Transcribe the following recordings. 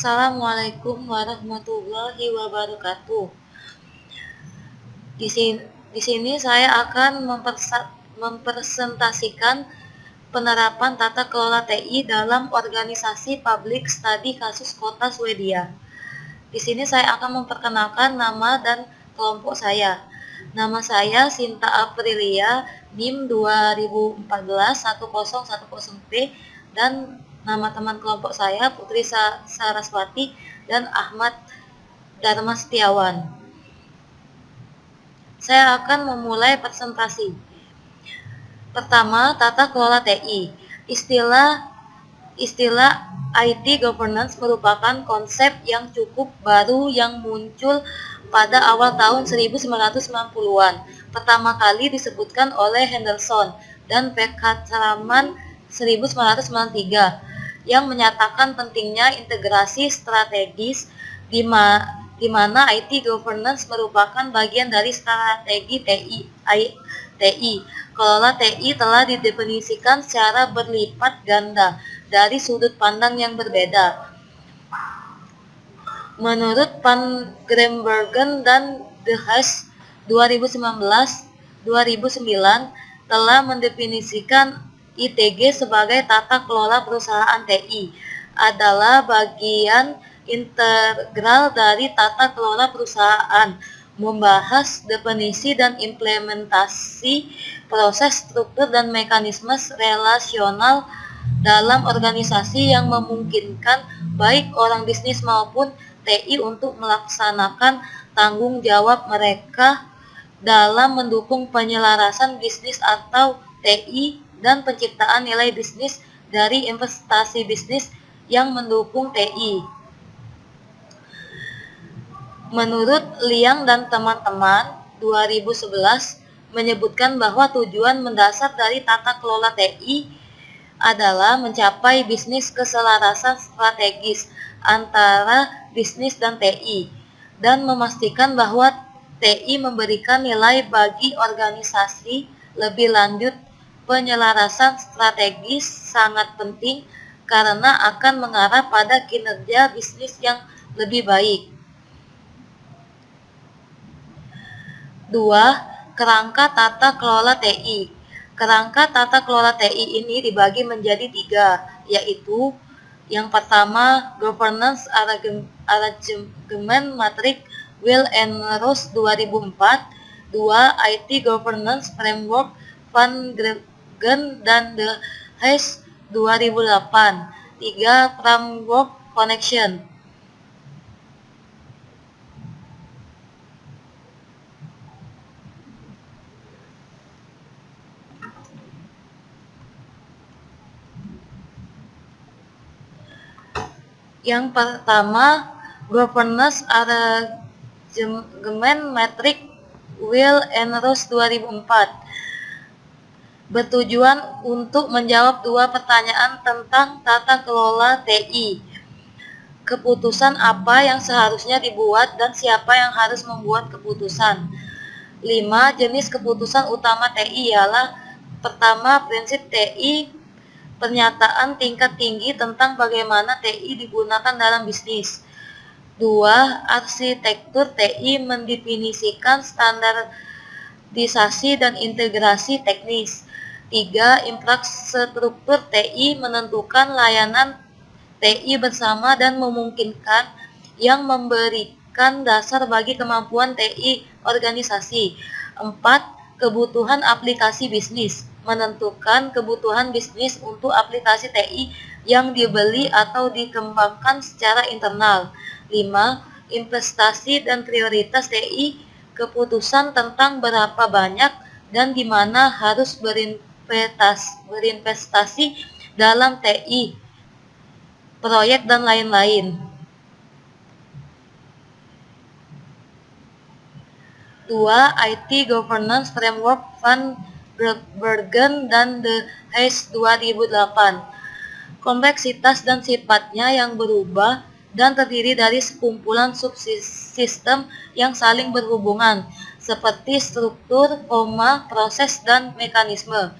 Assalamualaikum warahmatullahi wabarakatuh. Di sini, di sini saya akan mempresentasikan penerapan tata kelola TI dalam organisasi public study kasus Kota Swedia. Di sini saya akan memperkenalkan nama dan kelompok saya. Nama saya Sinta Aprilia, NIM 2014-1010P, dan nama teman kelompok saya Putri Saraswati dan Ahmad Dharma Setiawan. Saya akan memulai presentasi. Pertama, tata kelola TI. Istilah IT governance merupakan konsep yang cukup baru yang muncul pada awal tahun 1990-an. Pertama kali disebutkan oleh Henderson dan Pekacaraman 1993 yang menyatakan pentingnya integrasi strategis di mana IT governance merupakan bagian dari strategi TI. Kelola TI telah didefinisikan secara berlipat ganda dari sudut pandang yang berbeda. Menurut Van Grimbergen dan De Haes 2009 telah mendefinisikan ITG sebagai tata kelola perusahaan TI adalah bagian integral dari tata kelola perusahaan, membahas definisi dan implementasi proses, struktur, dan mekanisme relasional dalam organisasi yang memungkinkan baik orang bisnis maupun TI untuk melaksanakan tanggung jawab mereka dalam mendukung penyelarasan bisnis atau TI dan penciptaan nilai bisnis dari investasi bisnis yang mendukung TI. Menurut Liang dan teman-teman, 2011 menyebutkan bahwa tujuan mendasar dari tata kelola TI adalah mencapai bisnis keselarasan strategis antara bisnis dan TI dan memastikan bahwa TI memberikan nilai bagi organisasi. Lebih lanjut, penyelarasan strategis sangat penting karena akan mengarah pada kinerja bisnis yang lebih baik. 2. Kerangka tata kelola TI. Kerangka tata kelola TI ini dibagi menjadi 3, yaitu yang pertama, Governance Arrangement Matrix Will and Rose 2004, 2. IT Governance Framework Van Grimbergen dan De Haes 2008, 3. Framework Connection. Yang pertama, Governance Arrangement Matrix Will and Rose 2004 bertujuan untuk menjawab 2 pertanyaan tentang tata kelola TI. Keputusan apa yang seharusnya dibuat dan siapa yang harus membuat keputusan. 5. Jenis keputusan utama TI ialah: pertama, prinsip TI, pernyataan tingkat tinggi tentang bagaimana TI digunakan dalam bisnis. 2. Arsitektur TI, mendefinisikan standarisasi dan integrasi teknis. 3. Infrastruktur TI, menentukan layanan TI bersama dan memungkinkan yang memberikan dasar bagi kemampuan TI organisasi. 4. Kebutuhan aplikasi bisnis, menentukan kebutuhan bisnis untuk aplikasi TI yang dibeli atau dikembangkan secara internal. 5. Investasi dan prioritas TI, keputusan tentang berapa banyak dan di mana harus berinvestasi dalam TI, proyek, dan lain-lain. 2. IT Governance Framework Van Grimbergen dan De Haes 2008. Kompleksitas dan sifatnya yang berubah dan terdiri dari sekumpulan subsistem yang saling berhubungan, seperti struktur, proses, dan mekanisme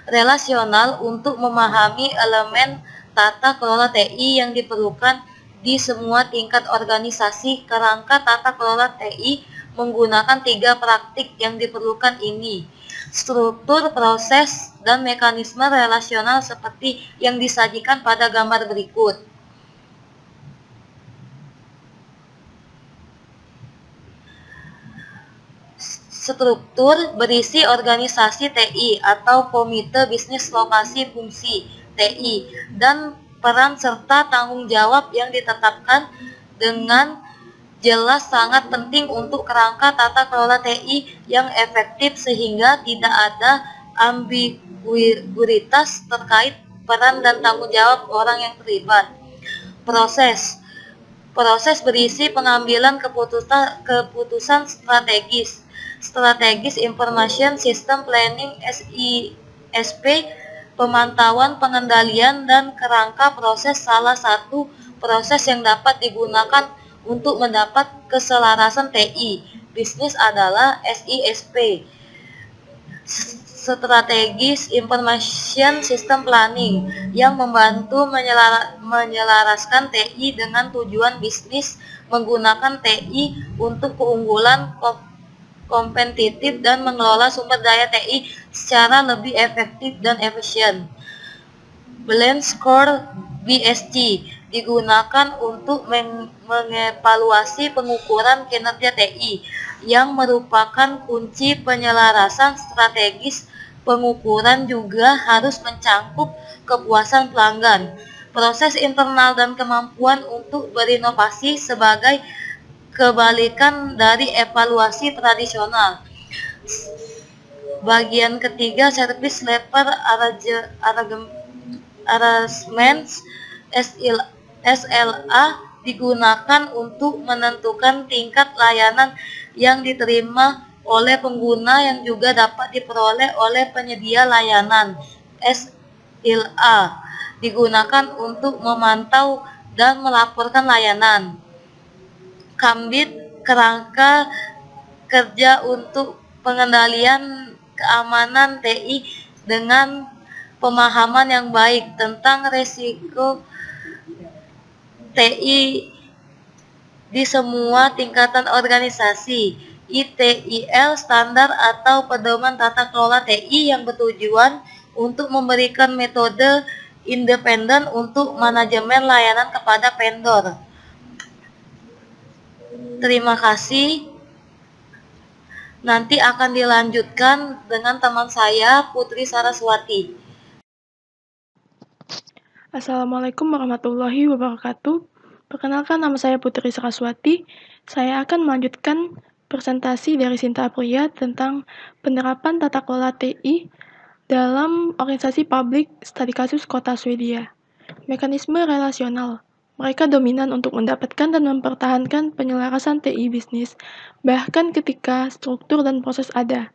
relasional untuk memahami elemen tata kelola TI yang diperlukan di semua tingkat organisasi. Kerangka tata kelola TI menggunakan 3 praktik yang diperlukan ini: struktur, proses, dan mekanisme relasional seperti yang disajikan pada gambar berikut. Struktur berisi organisasi TI atau Komite Bisnis Lokasi Fungsi TI dan peran serta tanggung jawab yang ditetapkan dengan jelas sangat penting untuk kerangka tata kelola TI yang efektif sehingga tidak ada ambiguitas terkait peran dan tanggung jawab orang yang terlibat. Proses berisi pengambilan keputusan strategis Information System Planning SISP, pemantauan, pengendalian, dan kerangka proses. Salah satu proses yang dapat digunakan untuk mendapat keselarasan TI bisnis adalah SISP, Strategis Information System Planning, yang membantu menyelaraskan TI dengan tujuan bisnis, menggunakan TI untuk keunggulan kompetitif dan mengelola sumber daya TI secara lebih efektif dan efisien. Balance Score BSC digunakan untuk mengevaluasi pengukuran kinerja TI, yang merupakan kunci penyelarasan strategis. Pengukuran juga harus mencakup kepuasan pelanggan, proses internal, dan kemampuan untuk berinovasi sebagai kebalikan dari evaluasi tradisional. Bagian ketiga, Service Level Arrangements SLA digunakan untuk menentukan tingkat layanan yang diterima oleh pengguna yang juga dapat diperoleh oleh penyedia layanan. SLA digunakan untuk memantau dan melaporkan layanan. Kambit, kerangka kerja untuk pengendalian keamanan TI dengan pemahaman yang baik tentang risiko TI di semua tingkatan organisasi. ITIL standar atau pedoman tata kelola TI yang bertujuan untuk memberikan metode independen untuk manajemen layanan kepada vendor. Terima kasih. Nanti akan dilanjutkan dengan teman saya, Putri Saraswati. Assalamualaikum warahmatullahi wabarakatuh. Perkenalkan, nama saya Putri Saraswati. Saya akan melanjutkan presentasi dari Sinta Aprilia tentang penerapan tata kelola TI dalam organisasi publik studi kasus Kota Swedia. Mekanisme relasional. Mereka dominan untuk mendapatkan dan mempertahankan penyelarasan TI bisnis, bahkan ketika struktur dan proses ada.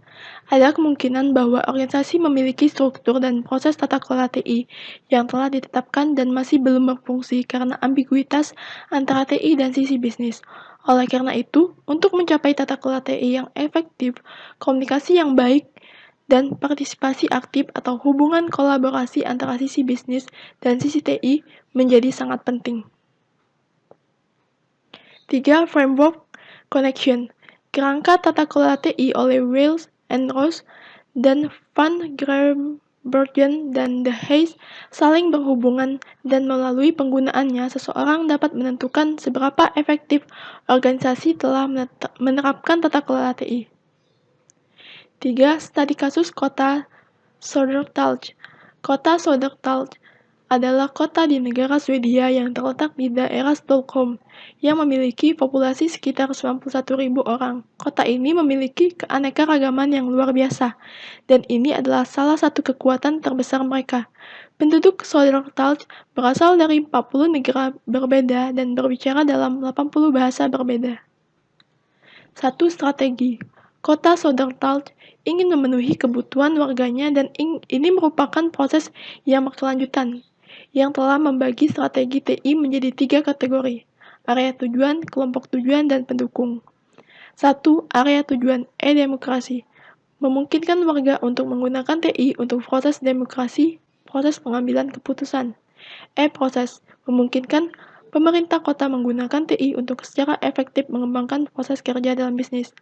Ada kemungkinan bahwa organisasi memiliki struktur dan proses tata kelola TI yang telah ditetapkan dan masih belum berfungsi karena ambiguitas antara TI dan sisi bisnis. Oleh karena itu, untuk mencapai tata kelola TI yang efektif, komunikasi yang baik, dan partisipasi aktif atau hubungan kolaborasi antara sisi bisnis dan sisi TI menjadi sangat penting. 3. Framework Connection. Kerangka tata kelola TI oleh Wells and Ross dan Van Grimbergen dan De Haes saling berhubungan, dan melalui penggunaannya seseorang dapat menentukan seberapa efektif organisasi telah menerapkan tata kelola TI. 3. Studi kasus Kota Södertälje. Kota Södertälje adalah kota di negara Swedia yang terletak di daerah Stockholm, yang memiliki populasi sekitar 91.000 orang. Kota ini memiliki keanekaragaman yang luar biasa, dan ini adalah salah satu kekuatan terbesar mereka. Penduduk Södertälje berasal dari 40 negara berbeda dan berbicara dalam 80 bahasa berbeda. 1. Strategi. Kota Södertälje ingin memenuhi kebutuhan warganya, dan ini merupakan proses yang berkelanjutan, yang telah membagi strategi TI menjadi 3 kategori: area tujuan, kelompok tujuan, dan pendukung. 1. Area tujuan e-demokrasi. Memungkinkan warga untuk menggunakan TI untuk proses demokrasi, proses pengambilan keputusan. E-proses memungkinkan Pemerintah kota menggunakan TI untuk secara efektif mengembangkan proses kerja dalam bisnis.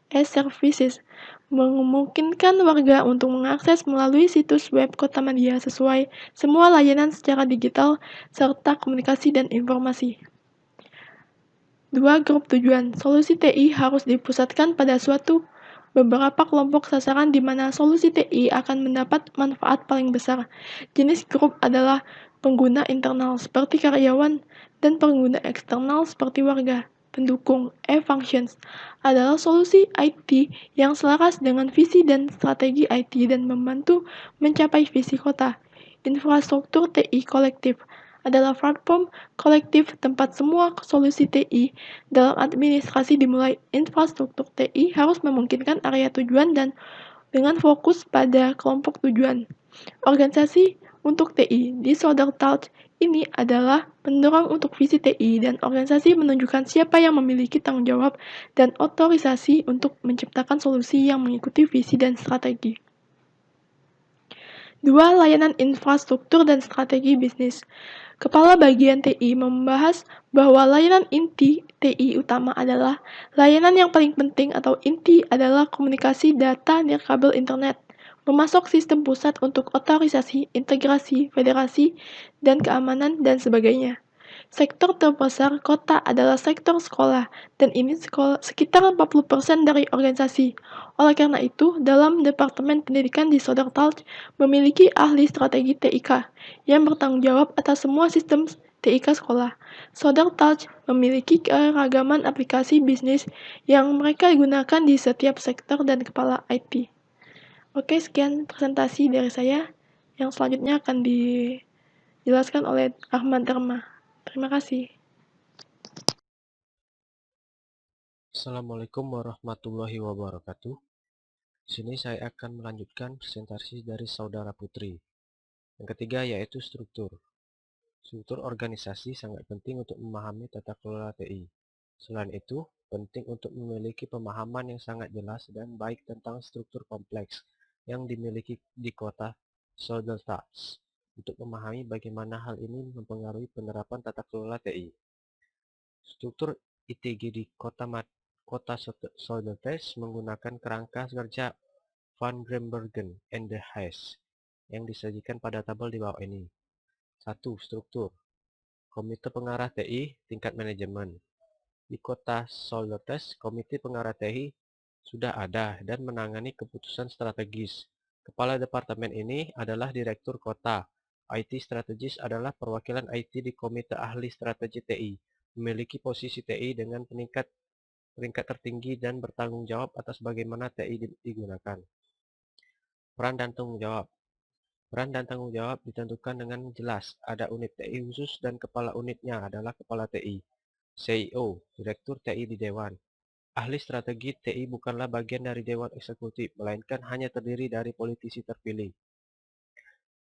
E-services memungkinkan warga untuk mengakses melalui situs web kota media sesuai semua layanan secara digital serta komunikasi dan informasi. 2. Grup tujuan. Solusi TI harus dipusatkan pada beberapa kelompok sasaran di mana solusi TI akan mendapat manfaat paling besar. Jenis grup adalah pengguna internal seperti karyawan dan pengguna eksternal seperti warga. Pendukung e-functions adalah solusi IT yang selaras dengan visi dan strategi IT dan membantu mencapai visi kota. Infrastruktur TI kolektif adalah platform kolektif tempat semua solusi TI dalam administrasi dimulai. Infrastruktur TI harus memungkinkan area tujuan dan dengan fokus pada kelompok tujuan. Organisasi untuk TI di Sodertalj ini adalah pendorong untuk visi TI dan organisasi menunjukkan siapa yang memiliki tanggung jawab dan otorisasi untuk menciptakan solusi yang mengikuti visi dan strategi. 2. Layanan infrastruktur dan strategi bisnis. Kepala Bagian TI membahas bahwa layanan inti TI utama adalah layanan yang paling penting atau inti adalah komunikasi data nirkabel internet, memasok sistem pusat untuk otorisasi, integrasi, federasi, dan keamanan, dan sebagainya. Sektor terbesar kota adalah sektor sekolah, dan ini sekitar 40% dari organisasi. Oleh karena itu, dalam Departemen Pendidikan di Sodertalj memiliki ahli strategi TIK yang bertanggung jawab atas semua sistem TIK sekolah. Sodertalj memiliki keragaman aplikasi bisnis yang mereka gunakan di setiap sektor dan kepala IT. Oke, sekian presentasi dari saya. Yang selanjutnya akan dijelaskan oleh Ahmad Dharma. Terima kasih. Assalamualaikum warahmatullahi wabarakatuh. Di sini saya akan melanjutkan presentasi dari saudara Putri. Yang ketiga yaitu struktur. Struktur organisasi sangat penting untuk memahami tata kelola TI. Selain itu, penting untuk memiliki pemahaman yang sangat jelas dan baik tentang struktur kompleks yang dimiliki di kota Sodertalj untuk memahami bagaimana hal ini mempengaruhi penerapan tata kelola TI. Struktur ITG di kota Sodertalj menggunakan kerangka kerja Van Grimbergen and de Haes yang disajikan pada tabel di bawah ini. 1. Struktur Komite Pengarah TI tingkat manajemen. Di kota Sodertalj, Komite Pengarah TI sudah ada dan menangani keputusan strategis. Kepala departemen ini adalah Direktur Kota. IT strategis adalah perwakilan IT di Komite Ahli Strategi TI, memiliki posisi TI dengan peringkat tertinggi dan bertanggung jawab atas bagaimana TI digunakan. Peran dan tanggung jawab. Peran dan tanggung jawab ditentukan dengan jelas. Ada unit TI khusus dan kepala unitnya adalah kepala TI. CIO, Direktur TI di Dewan. Ahli strategi TI bukanlah bagian dari Dewan Eksekutif, melainkan hanya terdiri dari politisi terpilih.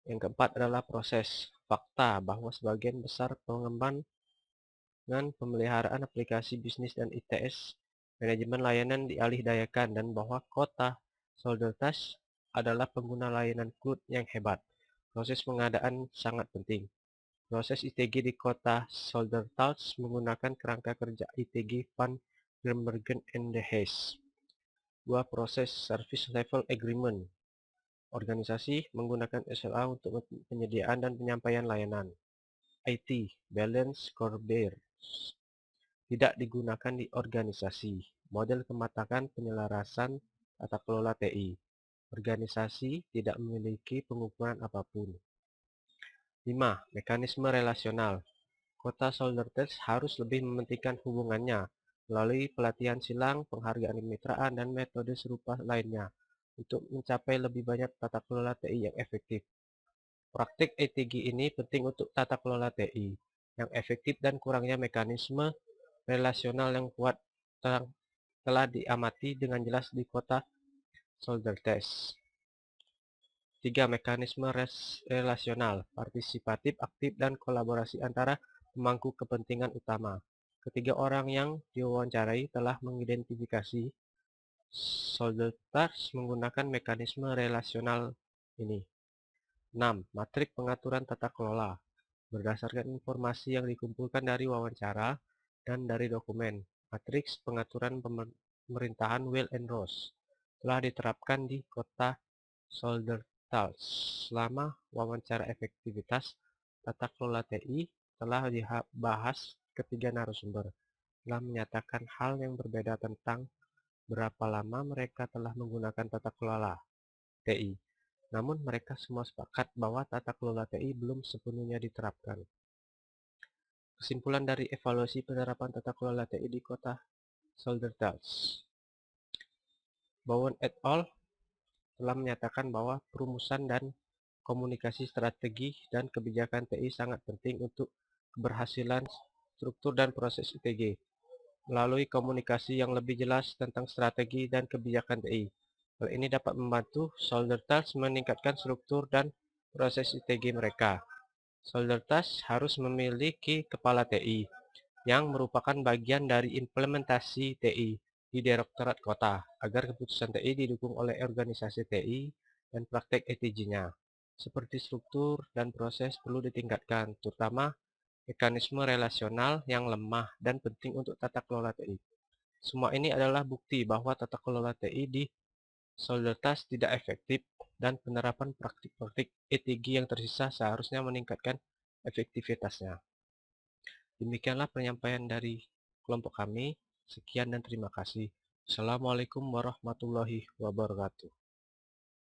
Yang keempat adalah proses. Fakta bahwa sebagian besar pengembangan pemeliharaan aplikasi bisnis dan ITS, manajemen layanan dialihdayakan, dan bahwa kota Sodertalj adalah pengguna layanan cloud yang hebat. Proses pengadaan sangat penting. Proses ITG di kota Sodertalj menggunakan kerangka kerja ITG Van Grimbergen and de Haes. 2. Proses Service Level Agreement. Organisasi menggunakan SLA untuk penyediaan dan penyampaian layanan. IT, Balance Scorebears. Tidak digunakan di organisasi. Model kematangan penyelarasan tata kelola TI. Organisasi tidak memiliki pengukuran apapun. 5. Mekanisme relasional. Kota Sodertalj harus lebih mementingkan hubungannya melalui pelatihan silang, penghargaan kemitraan, dan metode serupa lainnya untuk mencapai lebih banyak tata kelola TI yang efektif. Praktik ETG ini penting untuk tata kelola TI yang efektif dan kurangnya mekanisme relasional yang kuat telah diamati dengan jelas di kota Sodertalj. 3. Mekanisme relasional, partisipatif, aktif, dan kolaborasi antara pemangku kepentingan utama. Ketiga orang yang diwawancarai telah mengidentifikasi Sodertalj menggunakan mekanisme relasional ini. 6. Matrik pengaturan tata kelola. berdasarkan informasi yang dikumpulkan dari wawancara dan dari dokumen. Matriks pengaturan pemerintahan Will and Ross telah diterapkan di kota Soldertal. Selama wawancara efektivitas tata kelola TI telah dibahas ketiga narasumber telah menyatakan hal yang berbeda tentang berapa lama mereka telah menggunakan tata kelola TI. Namun mereka semua sepakat bahwa tata kelola TI belum sepenuhnya diterapkan. Kesimpulan dari evaluasi penerapan tata kelola TI di kota Soldertal. Bowen et al. Telah menyatakan bahwa perumusan dan komunikasi strategi dan kebijakan TI sangat penting untuk keberhasilan struktur dan proses ITG. Melalui komunikasi yang lebih jelas tentang strategi dan kebijakan TI. Hal ini dapat membantu Soldertal meningkatkan struktur dan proses ITG mereka. Soldertal harus memiliki kepala TI, yang merupakan bagian dari implementasi TI di Direktorat Kota, agar keputusan TI didukung oleh organisasi TI dan praktek ETG-nya. Seperti struktur dan proses perlu ditingkatkan, terutama mekanisme relasional yang lemah dan penting untuk tata kelola TI. Semua ini adalah bukti bahwa tata kelola TI di Soldertas tidak efektif dan penerapan praktik-praktik ETG yang tersisa seharusnya meningkatkan efektivitasnya. Demikianlah penyampaian dari kelompok kami. Sekian dan terima kasih. Assalamualaikum warahmatullahi wabarakatuh.